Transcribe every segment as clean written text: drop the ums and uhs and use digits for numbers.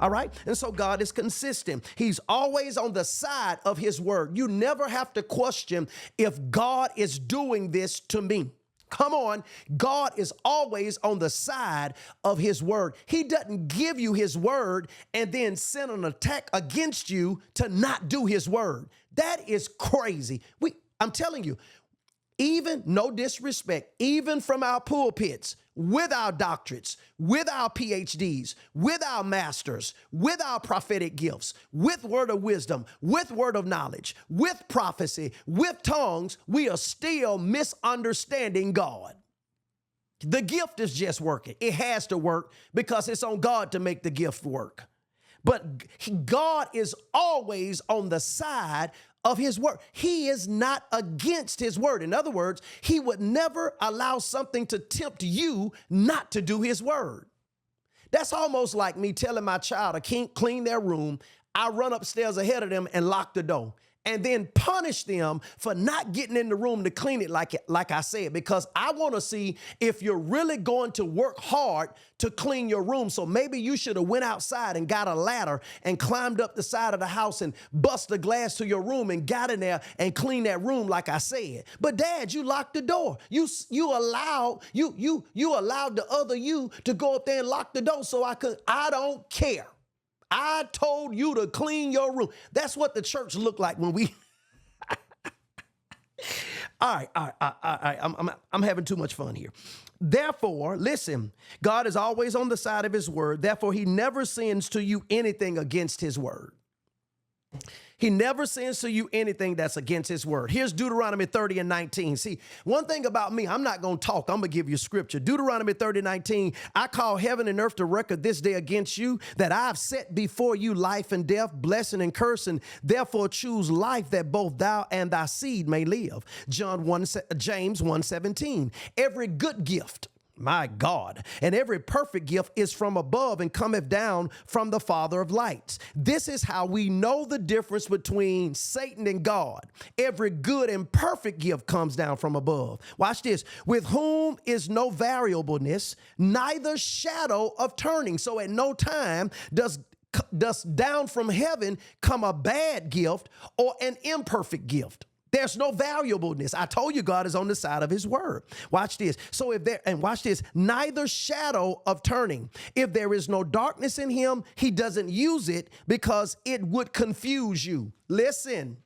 All right. And so God is consistent. He's always on the side of his word. You never have to question if God is doing this to me. Come on. God is always on the side of his word. He doesn't give you his word and then send an attack against you to not do his word. That is crazy. I'm telling you, even, no disrespect, even from our pulpits, with our doctorates, with our PhDs, with our masters, with our prophetic gifts, with word of wisdom, with word of knowledge, with prophecy, with tongues, we are still misunderstanding God. The gift is just working. It has to work because it's on God to make the gift work. But God is always on the side of his word. He is not against his word. In other words, he would never allow something to tempt you not to do his word. That's almost like me telling my child I can't clean their room. I run upstairs ahead of them and lock the door and then punish them for not getting in the room to clean it like I said, because I want to see if you're really going to work hard to clean your room. So maybe you should have went outside and got a ladder and climbed up the side of the house and bust the glass to your room and got in there and cleaned that room like I said. But Dad, you locked the door. You allowed the other you to go up there and lock the door so I don't care. I told you to clean your room. That's what the church looked like when we. All right. I'm having too much fun here. Therefore, listen, God is always on the side of his word. Therefore, he never sends to you anything against his word. He never sends to you anything that's against his word. Here's Deuteronomy 30:19. See, one thing about me, I'm not going to talk. I'm going to give you scripture. Deuteronomy 30:19. I call heaven and earth to record this day against you, that I've set before you life and death, blessing and cursing. Therefore choose life, that both thou and thy seed may live. James 1:17. Every good gift, my God, and every perfect gift is from above and cometh down from the Father of lights. This is how we know the difference between Satan and God. Every good and perfect gift comes down from above. Watch this. With whom is no variableness, neither shadow of turning. So at no time does down from heaven come a bad gift or an imperfect gift. There's no variableness. I told you God is on the side of his word. Watch this. So watch this, neither shadow of turning. If there is no darkness in him, he doesn't use it because it would confuse you. Listen.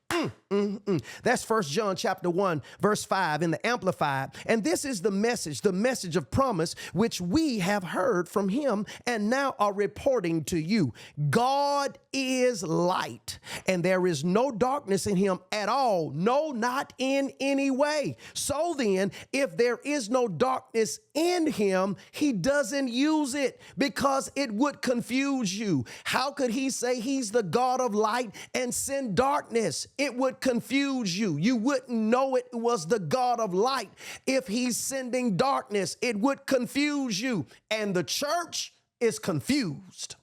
That's 1 John chapter 1, verse 5 in the Amplified. And this is the message of promise, which we have heard from him and now are reporting to you. God is light, and there is no darkness in him at all. No, not in any way. So then, if there is no darkness in him, he doesn't use it because it would confuse you. How could he say he's the God of light and send darkness? It would confuse you. You wouldn't know it was the God of light if he's sending darkness. It would confuse you. And the church is confused.